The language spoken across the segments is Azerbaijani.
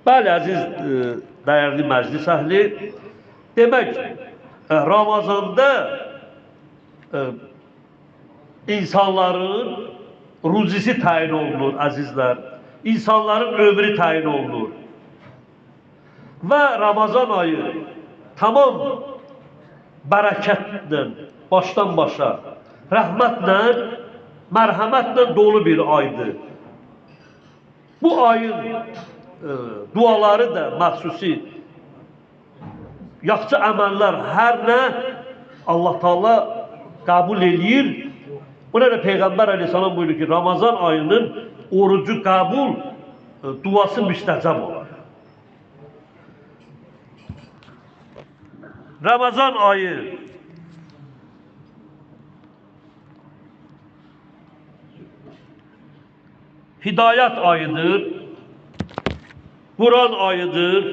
Bəli, əziz, dəyərli məclis əhli, demək, Ramazanda insanların ruzisi təyin olunur, əzizlər. İnsanların ömrü təyin olunur. Və Ramazan ayı tamam bərəkətlə, başdan başa, rəhmətlə, mərhəmətlə dolu bir aydır. Bu ayın duaları da məxsusi yaxşı əməllər hər nə Allah Taala qəbul eləyir. Buna da Peyğəmbər Əleyhisselam buyurur ki, Ramazan ayının orucu qəbul, duası müstəcəb olar. Ramazan ayı hidayət ayıdır, Quran ayıdır,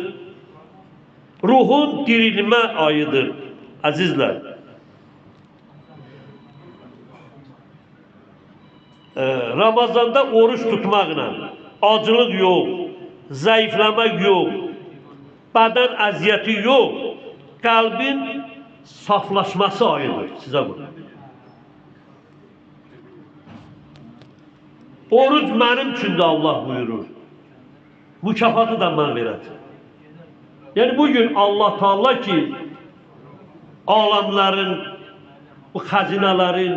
ruhun dirilmə ayıdır, əzizlər. Ramazanda oruç tutmaqla acılıq yox, zəifləmək yox, bədən əziyyəti yox, qəlbin saflaşması ayıdır sizə bu. Oruc mənim üçün də Allah buyurur. Mükafatı da mən verəcəm. Yəni bugün Allah Taala ki, aləmlərin, bu xəzinələrin,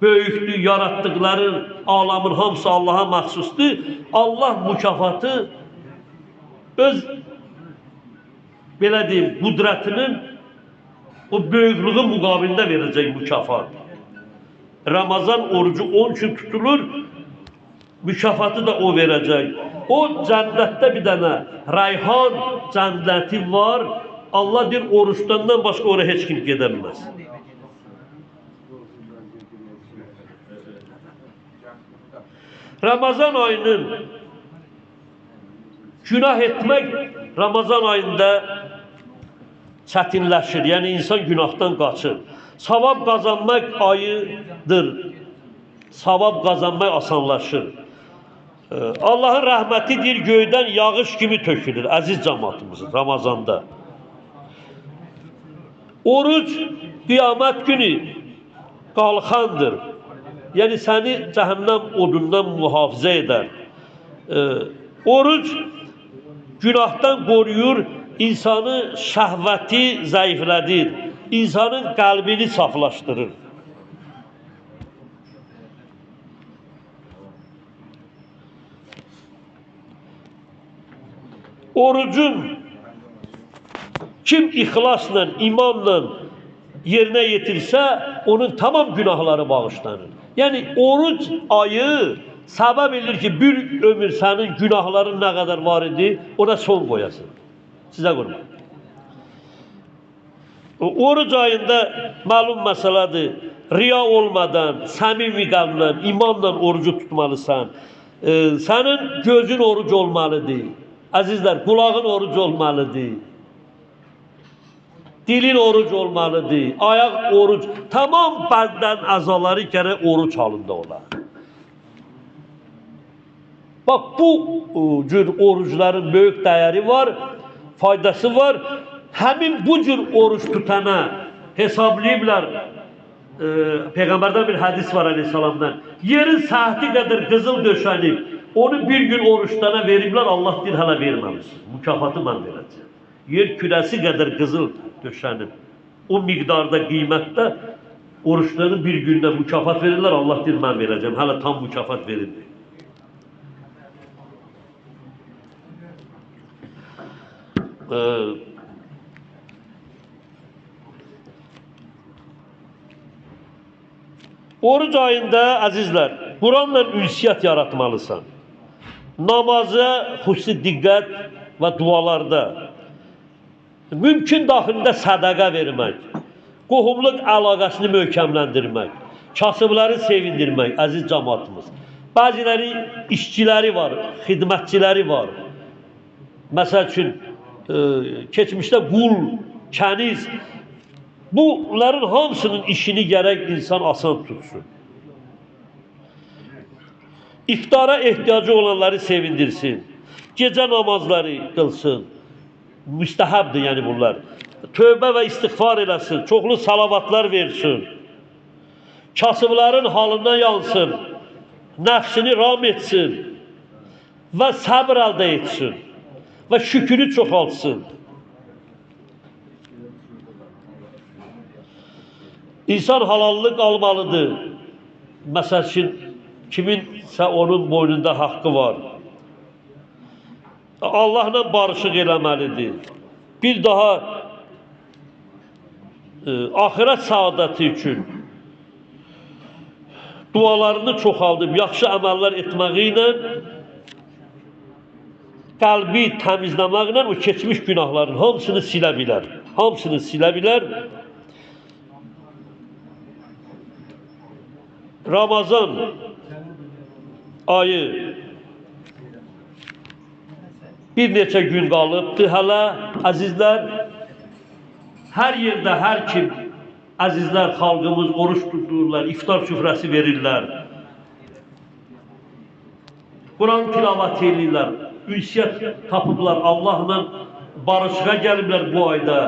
böyüklük yaratdıqların, aləmin hamısı Allaha məxsusdur. Allah mükafatı öz, belə deyim, qüdrətinin o böyüklüğü müqabilində verəcək mükafat. Ramazan orucu onun üçün tutulur, mükafatı da o verəcək. O cənnətdə bir dənə rayhan cənnəti var. Allah deyir, oruçdandan başqa oraya heç kim gedə bilməz. Ramazan ayının günah etmək Ramazan ayında çətinləşir. Yəni insan günahdan qaçır. Savab qazanmaq ayıdır. Savab qazanmaq asanlaşır. Allahın rəhməti deyir, göydən yağış kimi tökülür, əziz cəmaatımız Ramazanda. Oruc qiyamət günü qalxandır. Yəni səni cəhənnəm odundan mühafizə edər. Oruc günahdan qoruyur, insanı şəhvəti zəiflədir, insanın qəlbini saflaşdırır. Orucun kim ixlasla, imanla yerinə yetirsə, onun tamam günahları bağışlanır. Yəni oruc ayı səbəb edir ki, bir ömür sənin günahların nə qədər var idi, ona son qoyasın. Sizə qurban. Oruc ayında məlum məsələdir, riya olmadan, səmimi qəlblə, imanla orucu tutmalısan. Sənin gözün oruc olmalıdır. Əzizlər, qulağın oruc olmalıdır. Dilin oruc olmalıdır. Ayaq oruc. Tamam bədən əzaları gərək oruc halında olar. Bax, bu cür orucların böyük dəyəri var, faydası var. Həmin bu cür oruç tutana hesablayıblar. Peyğəmbərdən bir hədis var Aleyhisselamdan. Yerin səhti qədər qızıl döşənib, onu bir gün oruçdana veriblər, Allah deyir, hələ verməmişsin. Mükafatı mən verəcəm. Yer kürəsi qədər qızıl döşənib. O miqdarda, qiymətdə oruçların bir gündə mükafat verirlər, Allah deyir, mən verəcəm. Hələ tam mükafat verildi. Oruc ayında, əzizlər, Quranla ünsiyyət yaratmalısan. Namaza xüsusi diqqət və dualarda, mümkün daxilində sədəqə vermək, qohumluq əlaqəsini möhkəmləndirmək, kasıbları sevindirmək, əziz cəmaatımız. Bəziləri işçiləri var, xidmətçiləri var. Məsəl üçün, keçmişdə qul, kəniz, bunların hamısının işini gərək insan asan tutsun. İftara ehtiyacı olanları sevindirsin. Gecə namazları qılsın. Müstəhəbdir yəni bunlar. Tövbə və istiğfar eləsin. Çoxlu salavatlar versin. Kasıbların halından yansın. Nəfsini ram etsin. Və səbr əldə etsin. Və şükrü çoxaltsın. İnsan halallıq almalıdır. Məsəl üçün, kiminsə onun boynunda haqqı var. Allahla barışıq eləməlidir. Bir daha axirət saadəti üçün dualarını çoxaldıb, yaxşı əməllər etməyi ilə, qəlbi təmizləməklə o keçmiş günahların hamısını silə bilər. Hamısını silə bilər. Ramazan ayı bir neçə gün qalıbdır hələ, əzizlər. Hər yerdə, hər kim, əzizlər, xalqımız oruç tuturlar, iftar süfrəsi verirlər. Quran tilavat edirlər, ünsiyyət tapıblar, Allahla barışığa gəliblər bu ayda.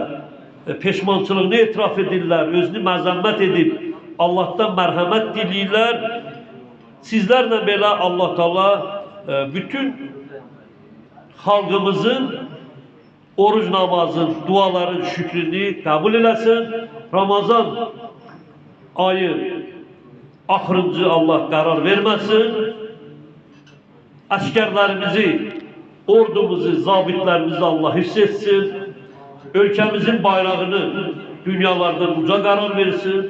Peşmançılığını etiraf edirlər, özünü məzəmmət edib, Allah'tan mərhəmət diləyirlər. Sizlərlə belə Allah Taala bütün xalqımızın oruç namazın, duaların şükrünü qəbul eləsin. Ramazan ayı axırıncı Allah qərar verməsin. Əskərlərimizi, ordumuzu, zabitlərimizi Allah hiss etsin. Ölkəmizin bayrağını dünyalardan uca qərar versin.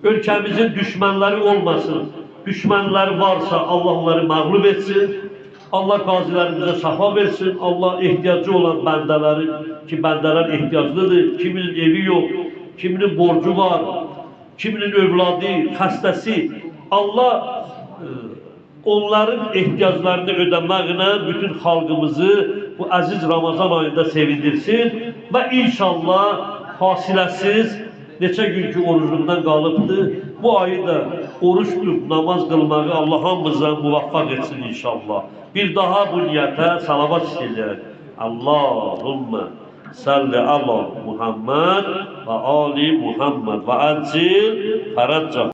Ölkəmizin düşmənləri olmasın. Düşmənləri varsa Allah onları məğlub etsin. Allah qazilərimizə şəfa versin. Allah ehtiyacı olan bəndələri, ki bəndələr ehtiyaclıdır. Kiminin evi yox, kiminin borcu var, kiminin övladı, xəstəsi. Allah onların ehtiyaclarını ödəməklə bütün xalqımızı bu əziz Ramazan ayında sevindirsin. Və inşallah fasiləsiz neçə günkü orucluqdan qalıbdır. Bu ayı da oruç tutub namaz qılmağı Allah hamımıza muvaffaq etsin inşallah. Bir daha bu niyyətə salavat istəyirək. Allahümme salli ala Muhammed və ali Muhammed və əcil fərəcə.